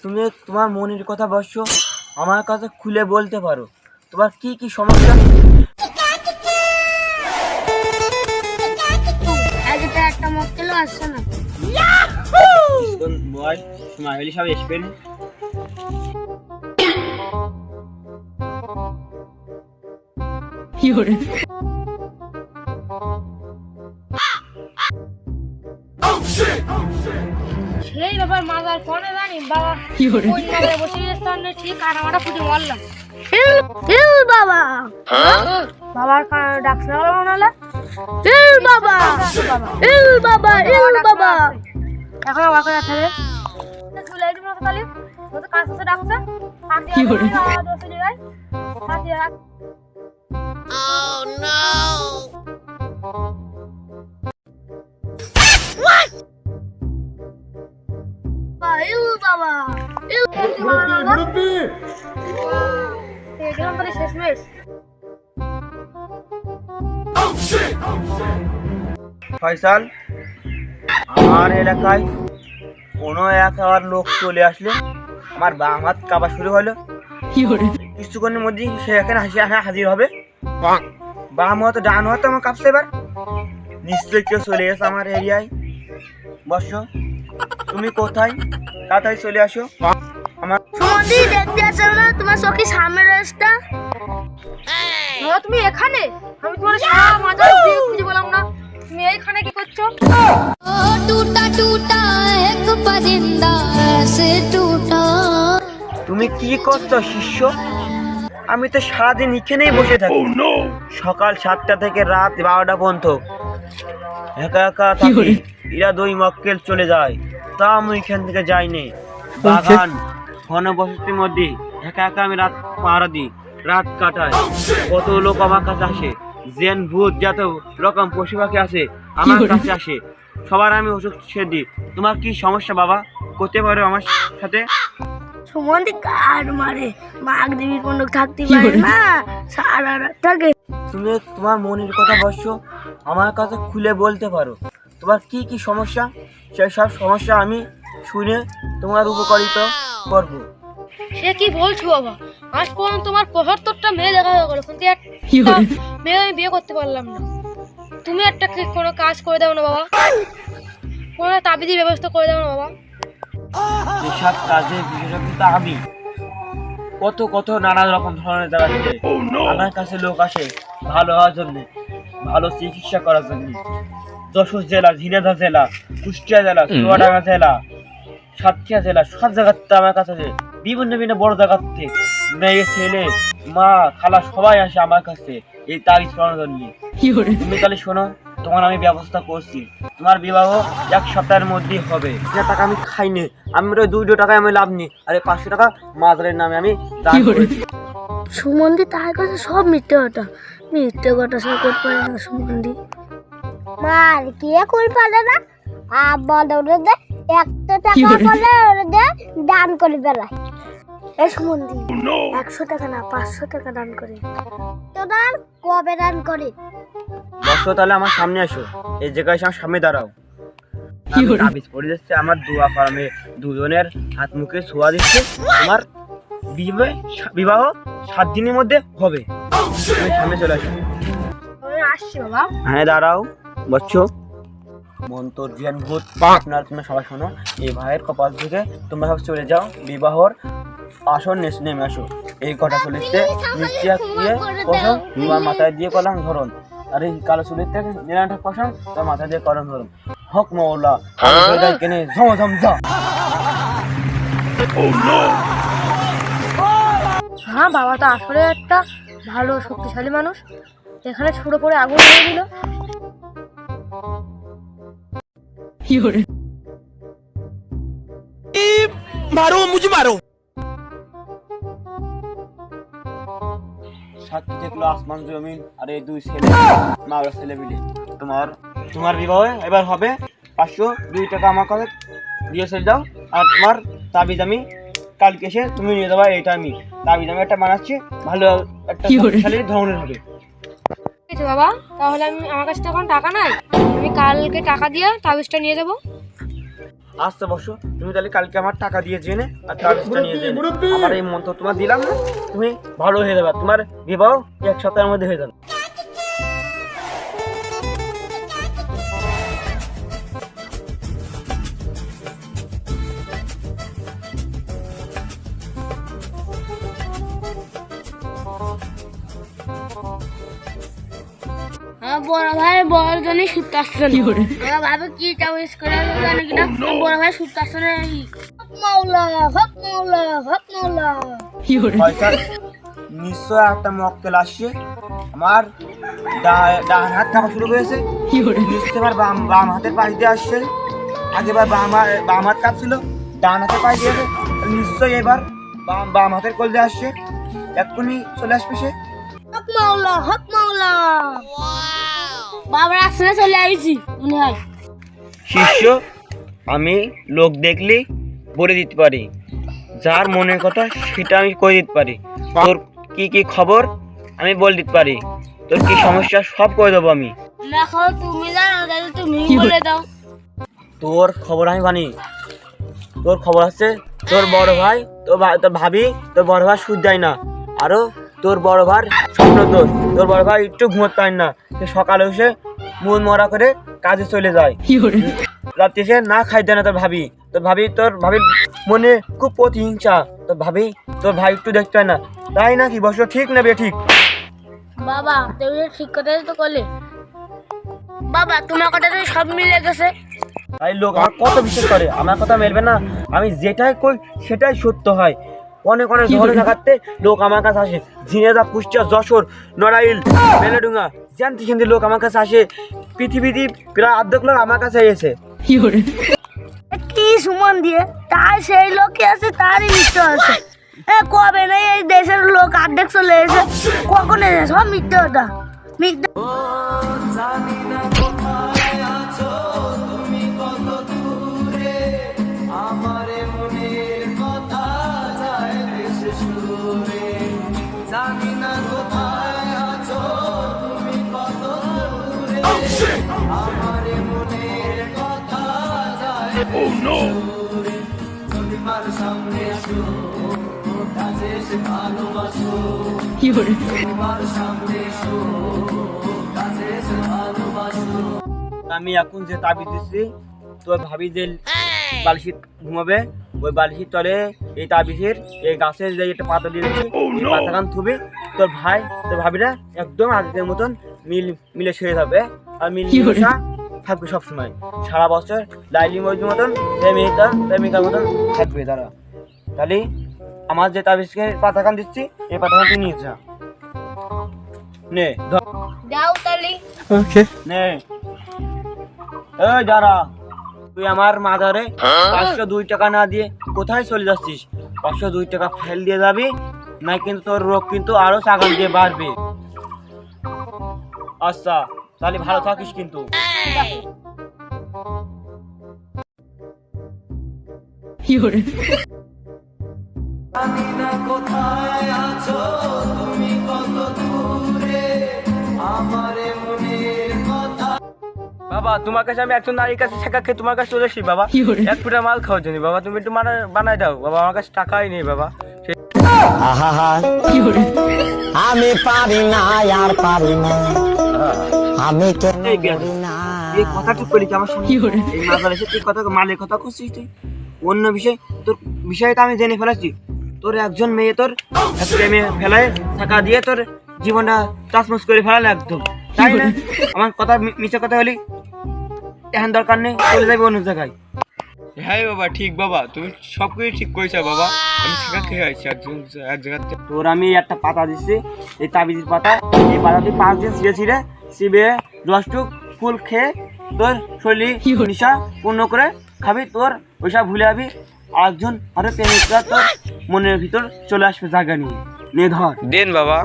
তুমি তোমার মনের কথা বসো, আমার কাছে খুলে বলতে পারো তোমার কি কি সমস্যা। একটা মক্কেল আসছে না বয় স্মাইলি সব আসবেন। সেই ব্যাপার মাজার ফোনে জানি বাবা কোন নগরে বসে স্থানে ঠিক কাটামাটা ফুটে মরলাম। বাবা বাবার ডাকছে না বাবা বাবা বাবা এখন আমার কাছে আছে চলে যাই মতো কালি মতো কাছে কাছে ডাকছে কাছে দোষে যাই কাছে Oh no! What? Baba! Faisal, আমার এলাকায় কোনো এক আবার লোক চলে আসলে আমার বাম হাত কাঁপা শুরু হলো। কিছুক্ষণের মধ্যেই সে এখানে হাজির হবে। বাম হাত ডান হাত আমার কাঁপছে। এবার নিশ্চয়ই কেউ চলে গেছে আমার এরিয়ায়। বসো, তুমি কোথায়? তাড়াতাড়ি চলে আসো। আমার দেখতে আসো না, তোমার চোখের সামনের রাস্তা। তুমি এখানে? আমি তোমার সারা মাথা খুঁজে বললাম না, তুমি এইখানে কি করছো? টুটা টুটা এক পরিন্দা সে টুটা। তুমি কি করছো শিষ্য? আমি তো সারাদিন এখানেই বসে থাকি। সকাল 7টা থেকে রাত 12টা পর্যন্ত একা একা থাকি। এরা 2 মক্কেল চলে যায়, তা আমি এখান থেকে যাইনি। বাগান ঘনবসতির মধ্যে একা একা আমি রাত পাহারা দিই, রাত কাটাই। কত লোক আমার কাছে আসে, জেন ভূত যত রকম পশু পাখি আছে আমার কাছে আসে, সবার আমি ওষুধ সেরে দিই। তোমার কি সমস্যা বাবা? করতে পারো আমার সাথে? সুমন্দি কার মারে মাগ দেবীর কোনো থাকতে পারে না, সারা রাত থাকে। তুমি তোমার মনের কথা বসো, আমার কাছে খুলে বলতে পারো তোমার কি কি সমস্যা। সেই সব সমস্যা আমি শুনে তোমার উপকারিতা করব। সে কি বলছো বাবা? আজ পর্যন্ত তোমার 75টা মেয়ে দেখা হয়ে গেল, কিন্তু একটা মেয়ে আমি বিয়ে করতে পারলাম না। তুমি একটা কোনো কাজ করে দাও না বাবা, কোনো তাবিজের ব্যবস্থা করে দাও না বাবা। যেসব কাজে বিশেষজ্ঞ আমি, কত কত নানা রকম ধরনের জায়গা থেকে আমার কাছে লোক আসে ভালো হওয়ার জন্য, ভালো চিকিৎসা করার জন্য। যশোর জেলা, ঝিনাইদহ জেলা, কুষ্টিয়া জেলা, চুয়াডাঙ্গা জেলা, সাতক্ষীরা জেলা, সব জায়গার থেকে আমার কাছে আসে। বিভিন্ন বিভিন্ন বড় জায়গার থেকে মেয়ে, ছেলে, মা, খালা সবাই আসে আমার কাছে এই তাবিজ করানোর জন্য। তুমি তাহলে শোনো, তোমার আমি ব্যবস্থা করছি। তোমার বিবাহ 1 সপ্তাহের মধ্যেই হবে। টাকা আমি খাইনি, আমি 2 টাকায় আমি লাভ নি। আরে 500 টাকা মাজারের নামে আমি দান করেছি। সুমন্দি তার কাছে সব মিথ্যে কথা, মিথ্যে কথা সব করতে পারে না সুমন্দি। মার কি কই পারে না, আব্বা দৌড়ে দে 100 টাকা বলে ওরে দে দান করে বেলা। এই সুমন্দি 100 টাকা না 500 টাকা দান করে। তো দান কবে দান করে? বসো, তাহলে আমার সামনে আসো, এই জায়গায় আমার সামনে দাঁড়াও। তাবিজ পড়ে যাচ্ছে, আমার দোয়া ফার্মে দুজনের হাত মুখে ছোঁয়া দিচ্ছে। তোমার বিবাহ 7 দিনের মধ্যে হবে। তুমি সামনে চলে আসো। আমি আসছি বাবা। হ্যাঁ দাঁড়াও, বসছো। মন্তর জ্ঞান ভূত আপনার, তোমরা সবাই শোনো। এই ভাইয়ের কপাল থেকে তোমরা সব চলে যাও, বিবাহর আসন নেমে আসো। এই কথা চলেছে নিচে দিয়ে কসম, তোমার মাথায় দিয়ে কলাম ধরুন। আর এই কালো চুলের থেকে নিরানটা কসম, তোমার মাথায় দিয়ে কলম ধরুন। হক মৌলা কেনে ঝমঝম যা। হ্যাঁ বাবা তো আসলে একটা ভালো শক্তিশালী মানুষ, এখানে ছুড়ে পড়ে আগুন ধরে দিল। मारो मुझे मारो। সাক্ষী দেখলো আসমান জমিন, আর এই 2 ছেলে মা ছেলে মিলে তোমার বিবাহ এবার হবে। 502 টাকা আমার কাছে দিয়ে চলে যাও। আর তোমার তাবিজ আমি কালকে এসে তুমি নিয়ে দেবা। এইটা আমি তাবিজ আমি একটা বানাচ্ছি, ভালো একটা শক্তিশালী ধরনের হবে। ঠিক আছে বাবা, তাহলে আমার কাছে তো এখন টাকা নাই, আমি কালকে টাকা দিয়ে তাবিজটা নিয়ে যাবো। আচ্ছা বসো, তুমি তাহলে কালকে আমার টাকা দিয়ে জেনে আর তাবিজটা নিয়ে জেনে আমার এই মন্ত্র তোমার দিলাম না, তুমি ভালো হয়ে যাবে, তোমার বিবাহ 1 সপ্তাহের মধ্যে হয়ে যাবে। আমার বড় ভাই বড় জন্য সুস্থ আসছে আমার ভাবে কি চাউস করে জানে কিনা বড় ভাই সুস্থ আসছে না মাওলা হক মাওলা হক মাওলা পয়সা নিশ্চয় একটা মক্কেল আসছে, আমার ডান হাত কাঁপা শুরু হয়েছে, নিশ্চয় এবার বাম হাতের পাশ দিয়ে আসছে, আগেবার বাম হাত কাঁপছিল, ডান হাতের পাশ দিয়েছে, নিশ্চয় এবার বাম হাতের কোল দিয়ে আসছে, এক্ষুনি চলে আসবে সে। হক মাওলা হক মাওলা বাবার আসলে চলে আইছি মনে হয়। শিষ্য, আমি লোক দেখলেই বলে দিতে পারি, যার মনের কথা সেটা আমি কই দিতে পারি, তোর কি কি খবর আমি বলে দিতে পারি, তোর কি সমস্যা সব করে দেবো আমি। দেখো তুমি জানো তাহলে তুমি বলে দাও। তোর খবর আমি জানি, তোর খবর আছে তোর বড় ভাই তোর ভাবি তোর বড় ভাই সুদ দেয় না, আরো তোর বড় ভাই স্বপ্ন তোর বড় ভাই একটু ঘুমোতে পায় না, সে সকালে এসে মন মরা করে কাজে চলে যায়, রাত্রে এসে না খাইতে না তোর ভাবি তোর ভাবির মনে খুব প্রতিহিংসা, তোর ভাই একটু দেখতে পায় না, তাই নাকি বসো ঠিক না বে ঠিক? বাবা তুমি ঠিক কথাই তো করলে বাবা, তোমার কথা তো সব মিলে গেছে। তাই লোক আমার কত বিশ্বাস করে, আমার কথা মেলবে না, আমি যেটাই কই সেটাই সত্য হয়। অনেক ধরে থাকাতে লোক আমার কাছে আসে, ঝিনেদা, কুষ্টিয়া, যশোর, নড়াইল, বেলেডুঙ্গা, জানতে সেখানে লোক আমার কাছে আসে, পৃথিবীতে প্রায় অর্ধেক লোক আমার কাছে এসে। কি সুমন দিয়ে তাই সেই লোকই আছে, তারই মিথ্যে আছে। কবে না এই দেশের লোক অর্ধেক চলে এসে, কখন এসে সব মিথ্যে ওটা মিথ্যে। Oh no! আমি এখন যে তাবিজ দিচ্ছি, তোর ভাবি যে বালিশি ঘুমাবে, ওই বালিশির তলে এই তাবিজের এই গাছের যে একটা পাতা দিয়ে দিচ্ছি, এই পাতাখান থুবি, তোর ভাবিরা একদম আগের মতন মিলে সেরে যাবে, আর মিলেমিশা থাকবে সবসময়, সারা বছর লাইলি মজুর মতন প্রেমিকার মতন থাকবে তারা। তাহলে আমার যে তাবিজকে পাতাখান দিচ্ছি, এই পাতাখান তুই নিয়ে যা, নে দাও তালি নে। এই যারা, তুই আমার মাজারে 502 টাকা না দিয়ে কোথায় চলে যাচ্ছিস? 502 টাকা ফেল দিয়ে যাবি, না কিন্তু তোর রোগ কিন্তু আরো ছাগল দিয়ে বাড়বে। আচ্ছা তাহলে ভালো থাকিস কিন্তু। বাবা, তোমার কাছে আমি একজন নারীর কাছে শেখা খেয়ে তোমার কাছে চলে এসেছি বাবা, এক ফুটা মাল খাওয়ার জন্য বাবা, তুমি একটু বানাই দাও বাবা, আমার কাছে টাকাই নেই বাবা। আমি পারি না আর পারি না, আমি কেন পারি না। এই কথা ঠিক করি আমার সঙ্গে, এই মাজার এসে তুই কথা মালের কথা করছিস, তুই অন্য বিষয়, তোর বিষয়টা আমি জেনে ফেলেছি, তোর একজন মেয়ে তোর প্রেমে ফেলায় টাকা দিয়ে তোর জীবনটা চাষমাস করে ফেলালে একদম, তাই না? আমার কথা মিশে কথা বলি, এখন দরকার নেই, চলে যাবে অন্য জায়গায়। হ্যাঁ বাবা, ঠিক বাবা, তুমি সব কিছু ঠিক করেছো বাবা, আমি শেখা খেয়ে আছি এক জায়গাতে। তোর আমি একটা পাতা দিচ্ছি, এই তাবিজের পাতা, এই পাতা তুই 5 দিন চিবে রসটুক ফুল খেয়ে তোর শরীর নিশা পূর্ণ করে খাবি, তোর ওইসব ভুলে যাবি, আরেকজন আরো প্রেমিকরা তোর মনের ভিতর চলে আসবে জায়গা নিয়ে, নে ধর। দেন বাবা।